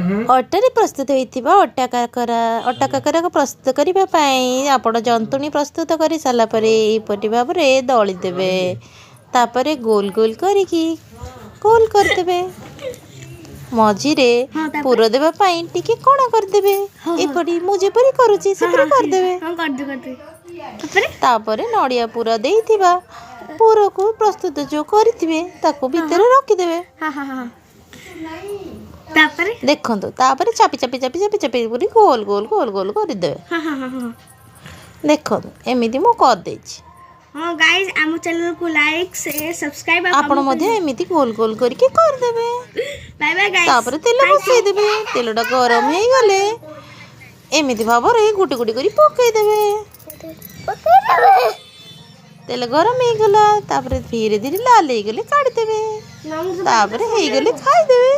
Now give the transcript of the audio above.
अटारे प्रस्तुत होइथिबा अटा काकरा को प्रस्तुत करिबा पई आपण जंतुणी प्रस्तुत करि साला परे एपरि भाबरे दळि देबे तापरे गोल गोल करिकी गोल कर देबे मझिरे पुर देबा पई टिके कोणा कर देबे एपरि मु जेपरि करूची सेपरि कर देबे तापरे नडिया पुर देइथिबा पुर को प्रस्तुत जो करिथिबे ताको भीतर रखि देबे देखो तापर चापी चापी चापी चापी चापी पूरी गोल गोल गोल गोल कर देबे देखो एमिति मु कर देछि। हां गाइस आम चैनल को लाइक शेयर सब्सक्राइब आपण मध्ये एमिति गोल गोल करके कर देबे। बाय बाय गाइस तापर तेल बसै देबे तेलटा गरम हे गले एमिति भाबरे गुटी गुटी करी पकै देबे तेल गरम हे गला तापर धीरे धीरे लाल हे गले काट देबे तापर हे गले खाइ देबे।